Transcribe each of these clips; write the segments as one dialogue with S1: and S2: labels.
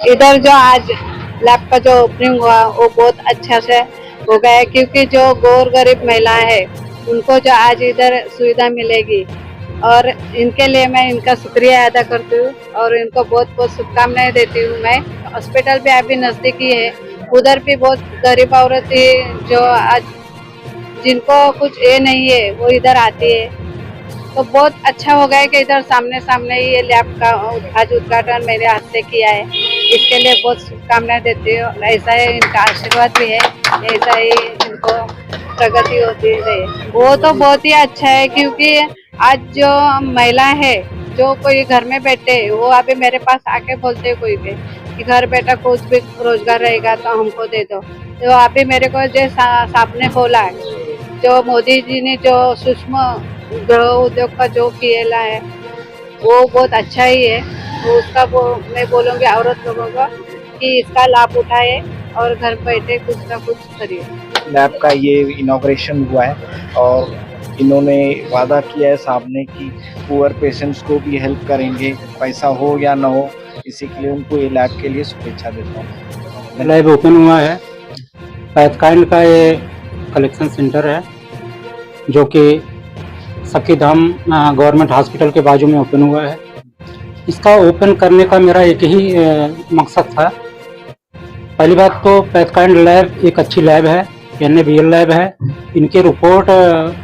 S1: इधर जो आज लैब का जो ओपनिंग हुआ वो बहुत अच्छा से हो गया है, क्योंकि जो गौर गरीब महिलाएं हैं उनको जो आज इधर सुविधा मिलेगी, और इनके लिए मैं इनका शुक्रिया अदा करती हूँ और इनको बहुत बहुत शुभकामनाएं देती हूँ। मैं हॉस्पिटल भी अभी नजदीकी है, उधर भी बहुत गरीब औरत है जो आज जिनको कुछ ये नहीं है वो इधर आती है। तो बहुत अच्छा हो गया है कि इधर सामने सामने ही ये लैब का आज उद्घाटन मेरे हाथ से किया है। इसके लिए बहुत शुभकामनाएं देती हूँ। ऐसा ही इनका आशीर्वाद भी है, ऐसा ही इनको प्रगति होती रहे। वो तो बहुत ही अच्छा है, क्योंकि आज जो महिला है जो कोई घर में बैठे वो अभी मेरे पास आके बोलते हैं कोई भी कि घर बैठा कुछ भी रोजगार रहेगा तो हमको दे दो। तो अभी मेरे को जो साहब ने बोला, जो मोदी जी ने जो सूक्ष्म गृह उद्योग का जो किया है वो बहुत अच्छा ही है। वो उसका वो मैं बोलूँगी औरत लोगों को कि इसका लाभ उठाए और घर बैठे कुछ ना कुछ करिए।
S2: लैब का ये इनॉग्रेशन हुआ है और इन्होंने वादा किया है साहब ने कि पुअर पेशेंट्स को भी हेल्प करेंगे, पैसा हो या ना हो। इसी के लिए उनको ये लैब के लिए शुभेच्छा देता हूँ।
S3: लैब ओपन हुआ है, पैथकाइंड का ये कलेक्शन सेंटर है जो कि सखी धाम गवर्नमेंट हॉस्पिटल के बाजू में ओपन हुआ है। इसका ओपन करने का मेरा एक ही मकसद था। पहली बात तो पैथकाइंड लैब एक अच्छी लैब है, NABL लैब है। इनके रिपोर्ट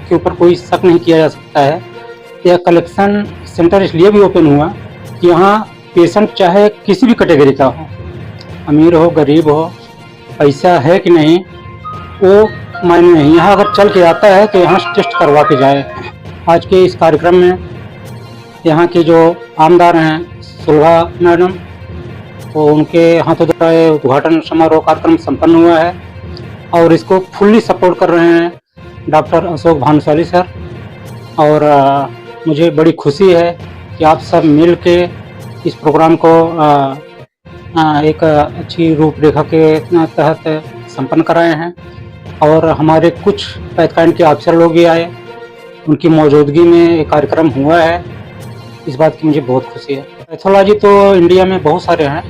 S3: के ऊपर कोई शक नहीं किया जा सकता है। यह कलेक्शन सेंटर इसलिए भी ओपन हुआ कि यहाँ पेशेंट चाहे किसी भी कैटेगरी का हो, अमीर हो गरीब हो, पैसा है कि नहीं वो मायने नहीं, यहाँ अगर चल के आता है तो यहाँ टेस्ट करवा के जाए। आज के इस कार्यक्रम में यहाँ की जो आमदार हैं सुलभा मैडम, वो उनके हाथों द्वारा ये उद्घाटन समारोह कार्यक्रम संपन्न हुआ है और इसको फुल्ली सपोर्ट कर रहे हैं डॉक्टर अशोक भानुशाली सर। और मुझे बड़ी खुशी है कि आप सब मिल के इस प्रोग्राम को एक अच्छी रूपरेखा के तहत संपन्न कराए हैं। और हमारे कुछ पैथकाइंड के अफसर लोग भी आए, उनकी मौजूदगी में एक कार्यक्रम हुआ है। इस बात की मुझे बहुत खुशी है। पैथोलॉजी तो इंडिया में बहुत सारे हैं,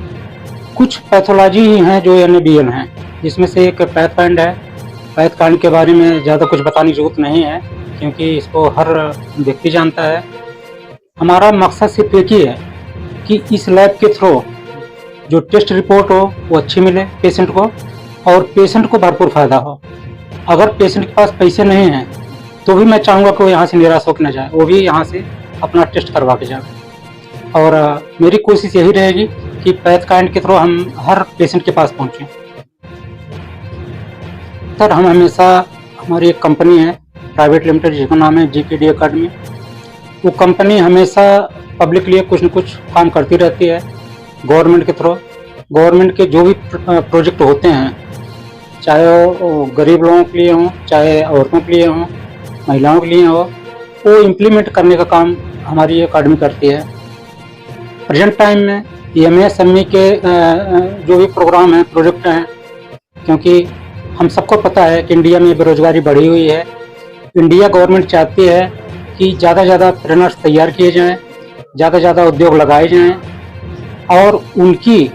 S3: कुछ पैथोलॉजी ही हैं जो NABL हैं, जिसमें से एक पैथकाइंड है। पैथकाइंड के बारे में ज़्यादा कुछ बताने की जरूरत नहीं है क्योंकि इसको हर व्यक्ति जानता है। हमारा मकसद सिर्फ एक ही है कि इस लैब के थ्रू जो टेस्ट रिपोर्ट हो वो अच्छी मिले पेशेंट को और पेशेंट को भरपूर फायदा हो। अगर पेशेंट के पास पैसे नहीं हैं तो भी मैं चाहूँगा कि वो यहाँ से निराश होकर न जाए, वो भी यहाँ से अपना टेस्ट करवा के जाए। और मेरी कोशिश यही रहेगी कि पैथकाइंड के थ्रू हम हर पेशेंट के पास पहुँचें। सर हम हमेशा, हमारी एक कंपनी है प्राइवेट लिमिटेड जिसका नाम है GKD अकेडमी, वो कंपनी हमेशा पब्लिक के लिए कुछ न कुछ काम करती रहती है। गवर्नमेंट के थ्रू गवर्नमेंट के जो भी प्रोजेक्ट होते हैं, चाहे वो गरीब लोगों के लिए हों, चाहे औरतों के लिए हों, महिलाओं के लिए हो, वो इम्प्लीमेंट करने का काम हमारी अकाडमी करती है। प्रेजेंट टाइम में MSME के जो भी प्रोग्राम हैं, प्रोजेक्ट हैं, क्योंकि हम सबको पता है कि इंडिया में बेरोजगारी बढ़ी हुई है। इंडिया गवर्नमेंट चाहती है कि ज़्यादा से ज़्यादा ट्रेनर्स तैयार किए जाएँ, ज़्यादा से ज़्यादा उद्योग लगाए जाएँ और उनकी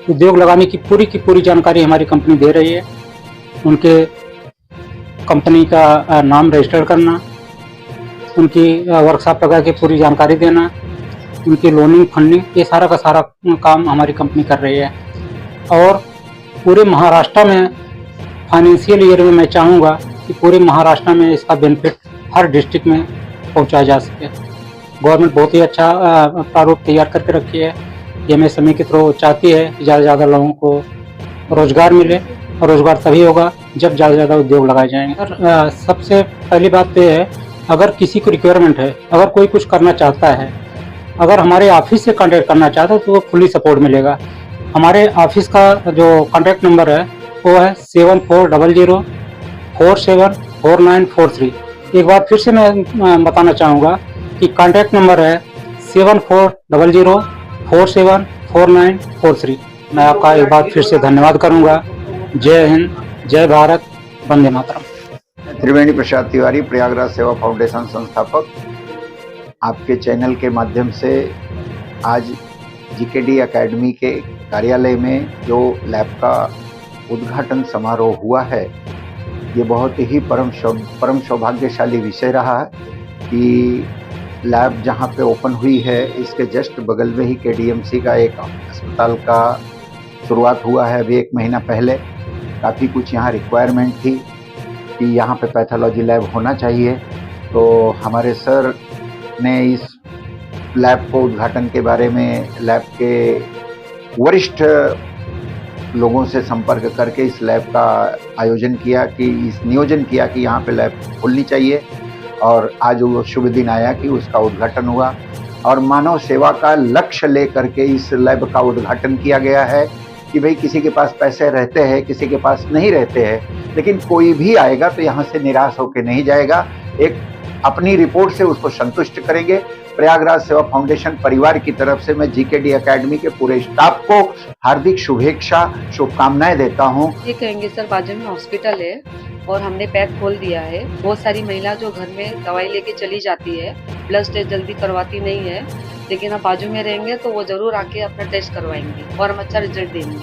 S3: उद्योग लगाने की पूरी जानकारी हमारी कंपनी दे रही है। उनके कंपनी का नाम रजिस्टर करना, उनकी वर्कशॉप लगा के पूरी जानकारी देना, उनकी लोनिंग फंडिंग, ये सारा का सारा काम हमारी कंपनी कर रही है। और पूरे महाराष्ट्र में फाइनेंशियल ईयर में मैं चाहूँगा कि पूरे महाराष्ट्र में इसका बेनिफिट हर डिस्ट्रिक्ट में पहुँचाया जा सके। गवर्नमेंट बहुत ही अच्छा प्रारूप तैयार करके रखी है। MSME के थ्रू चाहती है कि ज़्यादा से ज़्यादा लोगों को रोज़गार मिले, और रोज़गार तभी होगा जब ज़्यादा से ज़्यादा उद्योग लगाए जाएंगे। सर सबसे पहली बात तो है, अगर किसी को रिक्वायरमेंट है, अगर कोई कुछ करना चाहता है, अगर हमारे ऑफिस से कांटेक्ट करना चाहता है तो वो फुली सपोर्ट मिलेगा। हमारे ऑफिस का जो कांटेक्ट नंबर है वो है 7400474943। एक बार फिर से मैं बताना चाहूँगा कि कांटेक्ट नंबर है 7400474943। मैं आपका एक बार फिर से धन्यवाद करूँगा। जय हिंद, जय भारत, वंदे मातरम।
S4: त्रिवेणी प्रसाद तिवारी, प्रयागराज सेवा फाउंडेशन संस्थापक। आपके चैनल के माध्यम से आज जीकेडी एकेडमी के कार्यालय में जो लैब का उद्घाटन समारोह हुआ है, ये बहुत ही परम सौभाग्यशाली विषय रहा है कि लैब जहाँ पे ओपन हुई है इसके जस्ट बगल में ही केडीएमसी का एक अस्पताल का शुरुआत हुआ है अभी 1 महीना पहले। काफ़ी कुछ यहाँ रिक्वायरमेंट थी कि यहाँ पे पैथोलॉजी लैब होना चाहिए, तो हमारे सर ने इस लैब को उद्घाटन के बारे में लैब के वरिष्ठ लोगों से संपर्क करके इस लैब का आयोजन किया कि इस नियोजन किया कि यहाँ पे लैब खुलनी चाहिए, और आज वो शुभ दिन आया कि उसका उद्घाटन हुआ। और मानव सेवा का लक्ष्य लेकर के इस लैब का उद्घाटन किया गया है कि भाई किसी के पास पैसे रहते हैं, किसी के पास नहीं रहते हैं, लेकिन कोई भी आएगा तो यहाँ से निराश होकर नहीं जाएगा, एक अपनी रिपोर्ट से उसको संतुष्ट करेंगे। प्रयागराज सेवा फाउंडेशन परिवार की तरफ से मैं जीकेडी एकेडमी के पूरे स्टाफ को हार्दिक शुभकामनाएं देता हूं।
S5: ये कहेंगे सर, बाजू में हॉस्पिटल है और हमने पैक खोल दिया है। बहुत सारी महिला जो घर में दवाई लेके चली जाती है, ब्लड टेस्ट जल्दी करवाती नहीं है, लेकिन अब बाजू में रहेंगे तो वो जरूर आके अपना टेस्ट करवाएंगे और हम अच्छा रिजल्ट देंगे।